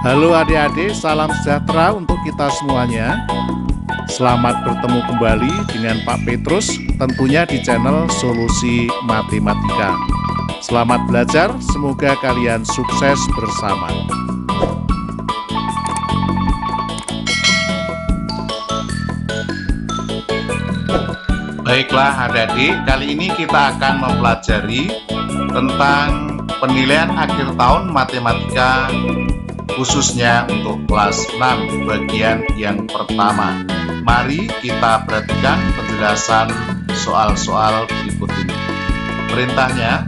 Halo adik-adik, salam sejahtera untuk kita semuanya. Selamat bertemu kembali dengan Pak Petrus, tentunya di channel Solusi Matematika. Selamat belajar, semoga kalian sukses bersama. Baiklah adik-adik, kali ini kita akan mempelajari tentang penilaian akhir tahun matematika khususnya untuk kelas 6 bagian yang pertama. Mari kita perhatikan penjelasan soal-soal berikut ini. Perintahnya,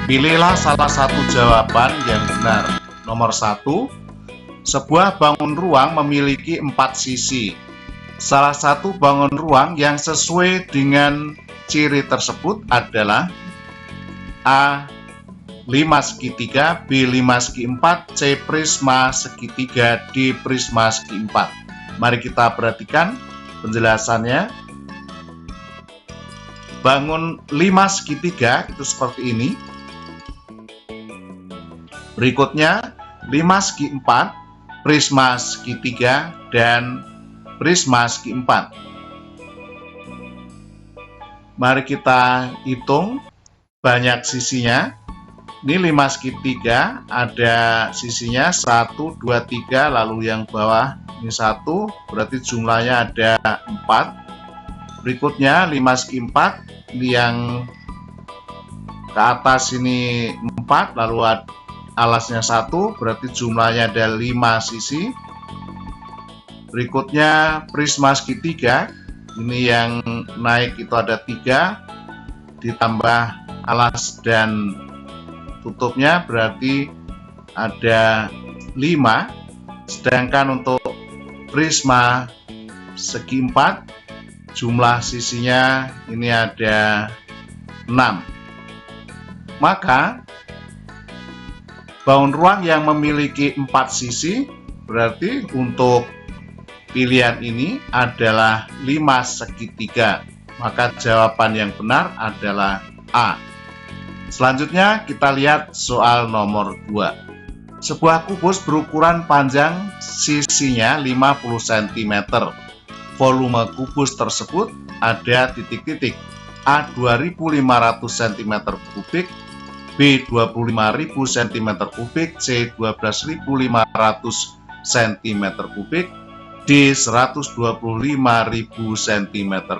pilihlah salah satu jawaban yang benar. Nomor 1, sebuah bangun ruang memiliki 4 sisi. Salah satu bangun ruang yang sesuai dengan ciri tersebut adalah A. 5 segitiga, B 5 segi 4, C prisma segitiga, D prisma segi 4. Mari kita perhatikan penjelasannya. Bangun 5 segitiga itu seperti ini. Berikutnya 5 segi 4, prisma segitiga, dan prisma segi 4. Mari kita hitung banyak sisinya. Ini 5 segitiga, ada sisinya 1, 2, 3, lalu yang bawah ini 1, berarti jumlahnya ada 4. Berikutnya 5 segi 4, ini yang ke atas ini 4, lalu alasnya 1, berarti jumlahnya ada 5 sisi. Berikutnya prisma segitiga, ini yang naik itu ada 3, ditambah alas dan tutupnya berarti ada 5, sedangkan untuk prisma segi 4 jumlah sisinya ini ada 6. Maka bangun ruang yang memiliki 4 sisi berarti untuk pilihan ini adalah 5 segitiga. Maka jawaban yang benar adalah A. Selanjutnya kita lihat soal nomor 2. Sebuah kubus berukuran panjang sisinya 50 cm. Volume kubus tersebut ada titik-titik. A 2500 cm3, B 25.000 cm3, C 12.500 cm3, D 125.000 cm3.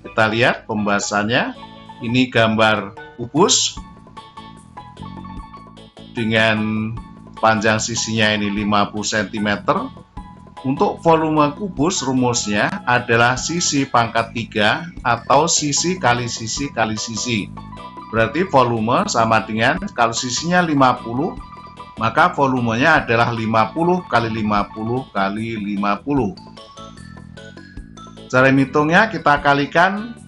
Kita lihat pembahasannya. Ini gambar kubus dengan panjang sisinya ini 50 cm. Untuk volume kubus rumusnya adalah sisi pangkat 3 atau sisi kali sisi kali sisi. Berarti volume sama dengan kalau sisinya 50, maka volumenya adalah 50 kali 50 kali 50. Cara menghitungnya kita kalikan,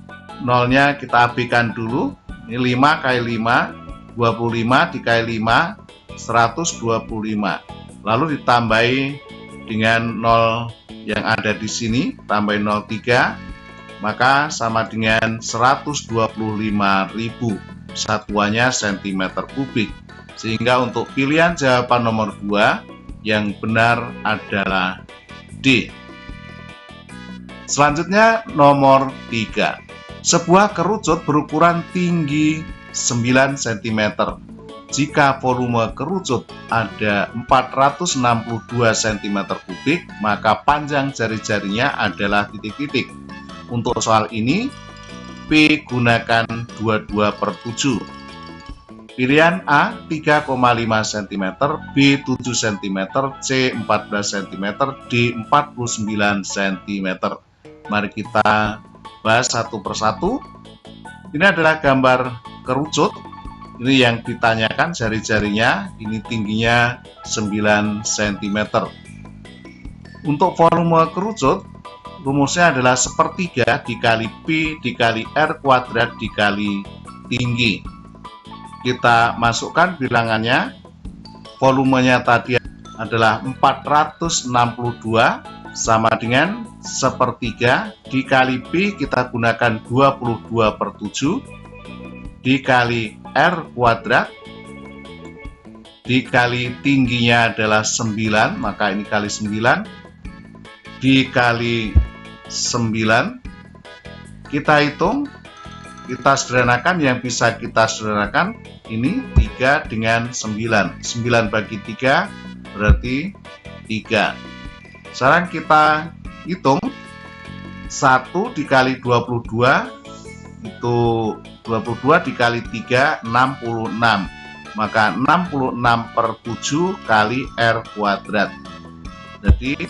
nolnya kita abaikan dulu. Ini 5 kali 5, 25 dikali 5, 125. Lalu ditambahi dengan 0 yang ada di sini, tambahin 03, maka sama dengan 125.000. Satuannya cm3. Sehingga untuk pilihan jawaban nomor 2 yang benar adalah D. Selanjutnya nomor 3. Sebuah kerucut berukuran tinggi 9 cm. Jika volume kerucut ada 462 cm3, maka panjang jari-jarinya adalah titik-titik. Untuk soal ini, P gunakan 22/7. Pilihan A 3,5 cm, B 7 cm, C 14 cm, D 49 cm. Mari kita bahas satu persatu. Ini adalah gambar kerucut. Ini yang ditanyakan jari-jarinya, ini tingginya 9 cm. Untuk volume kerucut, rumusnya adalah sepertiga dikali P dikali R kuadrat dikali tinggi. Kita masukkan bilangannya. Volumenya tadi adalah 462 sama dengan sepertiga dikali P, kita gunakan 22/7 dikali R kuadrat dikali tingginya adalah 9, maka ini kali 9, dikali 9, kita hitung, kita sederhanakan. Yang bisa kita sederhanakan ini 3 dengan 9. 9 bagi 3 berarti 3. Sekarang kita hitung 1 dikali 22 itu 22 dikali 3 66. Maka 66 per 7 kali R kuadrat. Jadi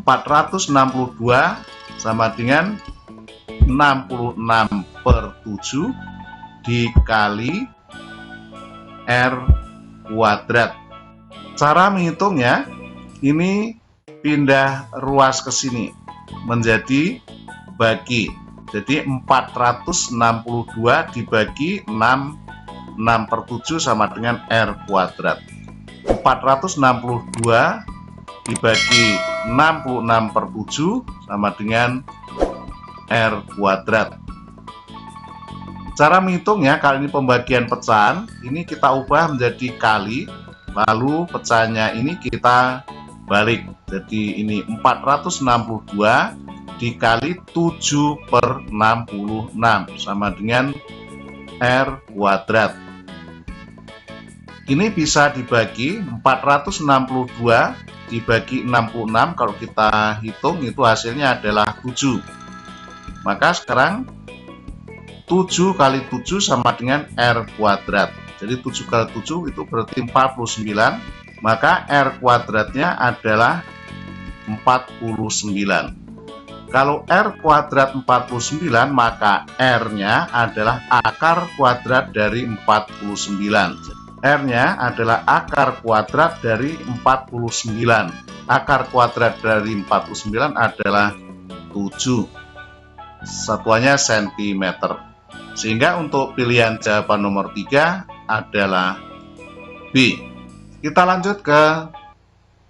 462 sama dengan 66 per 7 dikali R kuadrat. Cara menghitungnya, ini pindah ruas ke sini menjadi bagi. Jadi 462 dibagi 6 per 7 sama dengan R kuadrat. 462 dibagi 66 per 7 sama dengan R kuadrat. Cara menghitungnya, kalau ini pembagian pecahan, ini kita ubah menjadi kali, lalu pecahannya ini kita balik. Jadi ini 462 dikali 7 per 66 sama dengan R kuadrat. Ini bisa dibagi 462 dibagi 66, kalau kita hitung itu hasilnya adalah 7. Maka sekarang 7 kali 7 sama dengan R kuadrat. Jadi 7 kali 7 itu berarti 49. Maka R kuadratnya adalah 49. Kalau R kuadrat 49, maka R-nya adalah akar kuadrat dari 49. R-nya adalah akar kuadrat dari 49. Akar kuadrat dari 49 adalah 7. Satuannya cm. Sehingga untuk pilihan jawaban nomor 3 adalah B. Kita lanjut ke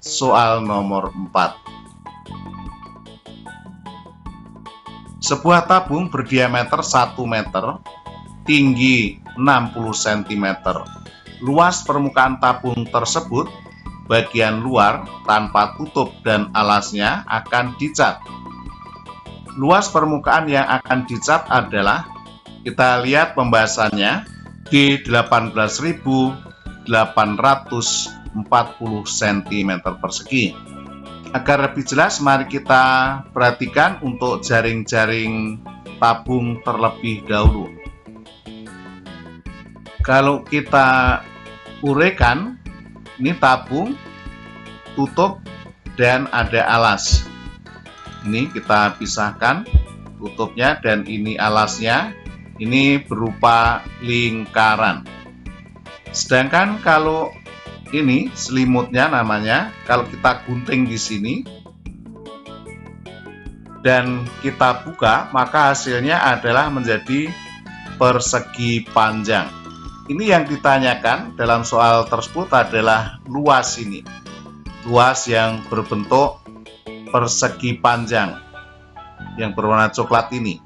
soal nomor 4. Sebuah tabung berdiameter 1 meter, tinggi 60 cm. Luas permukaan tabung tersebut, bagian luar tanpa tutup dan alasnya akan dicat. Luas permukaan yang akan dicat adalah, kita lihat pembahasannya di 18.840 cm persegi. Agar lebih jelas, mari kita perhatikan untuk jaring-jaring tabung terlebih dahulu. Kalau kita uraikan, ini tabung, tutup, dan ada alas. Ini kita pisahkan tutupnya dan ini alasnya. Ini berupa lingkaran. Sedangkan kalau ini selimutnya namanya, kalau kita gunting di sini dan kita buka, maka hasilnya adalah menjadi persegi panjang. Ini yang ditanyakan dalam soal tersebut adalah luas ini. Luas yang berbentuk persegi panjang yang berwarna coklat ini.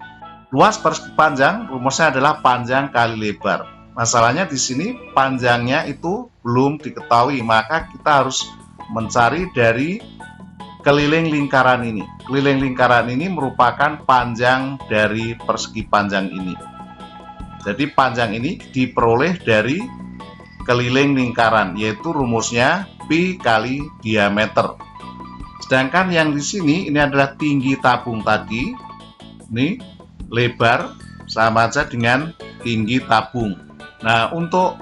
Luas persegi panjang rumusnya adalah panjang kali lebar. Masalahnya di sini panjangnya itu belum diketahui, maka kita harus mencari dari keliling lingkaran ini. Keliling lingkaran ini merupakan panjang dari persegi panjang ini. Jadi panjang ini diperoleh dari keliling lingkaran, yaitu rumusnya pi kali diameter. Sedangkan yang di sini ini adalah tinggi tabung tadi. Ini lebar sama aja dengan tinggi tabung. Nah, untuk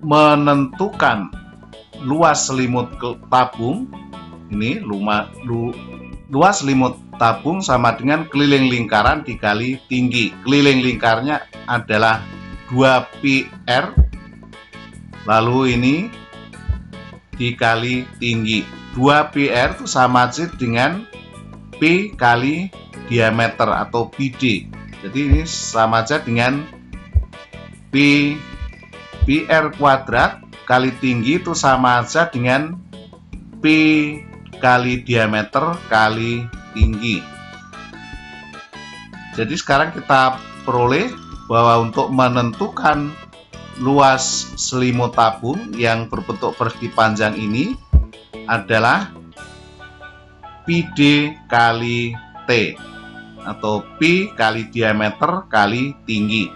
menentukan luas selimut tabung, ini luas selimut tabung sama dengan keliling lingkaran dikali tinggi. Keliling lingkarnya adalah 2πr, lalu ini dikali tinggi. 2πr itu sama aja dengan P kali diameter atau PD. Jadi ini sama aja dengan PR kuadrat kali tinggi itu sama aja dengan P kali diameter kali tinggi. Jadi sekarang kita peroleh bahwa untuk menentukan luas selimut tabung yang berbentuk persegi panjang ini adalah PD kali T atau P kali diameter kali tinggi.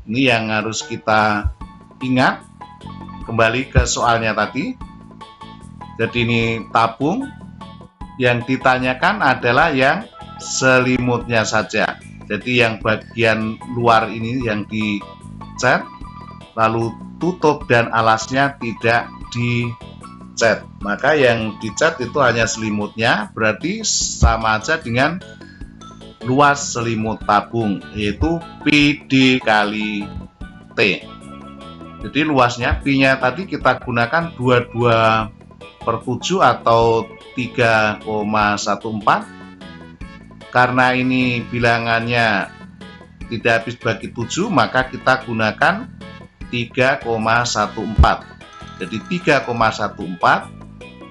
Ini yang harus kita ingat. Kembali ke soalnya tadi. Jadi ini tabung, yang ditanyakan adalah yang selimutnya saja. Jadi yang bagian luar ini yang dicat, lalu tutup dan alasnya tidak dicat. Maka yang dicat itu hanya selimutnya, berarti sama aja dengan luas selimut tabung, yaitu PD kali T. Jadi luasnya P-nya tadi kita gunakan 22/7 atau 3,14. Karena ini bilangannya tidak habis bagi 7, maka kita gunakan 3,14. Jadi 3,14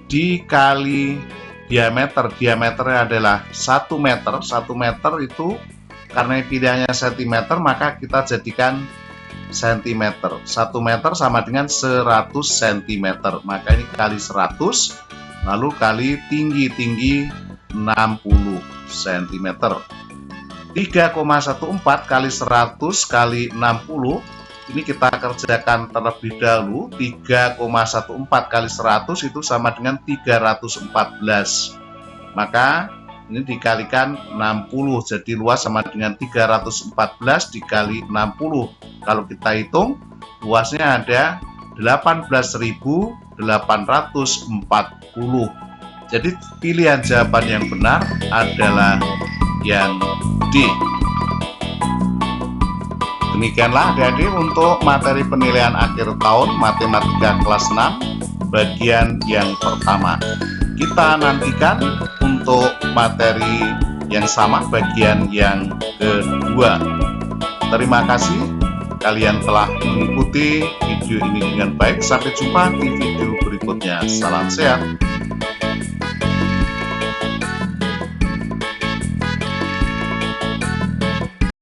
dikali diameter. Diameternya adalah 1 meter. 1 meter itu karena pilihannya cm, maka kita jadikan cm. 1 meter sama dengan 100 cm. Maka ini kali 100, lalu kali tinggi 60 cm. 3,14 kali 100 kali 60. Ini kita kerjakan terlebih dahulu. 3,14 kali 100 itu sama dengan 314. Maka ini dikalikan 60, jadi luas sama dengan 314 dikali 60. Kalau kita hitung, luasnya ada 18.840. Jadi pilihan jawaban yang benar adalah yang D. Demikianlah adik-adik untuk materi penilaian akhir tahun matematika kelas 6 bagian yang pertama. Kita nantikan untuk materi yang sama bagian yang kedua. Terima kasih kalian telah mengikuti video ini dengan baik. Sampai jumpa di video berikutnya. Salam sehat.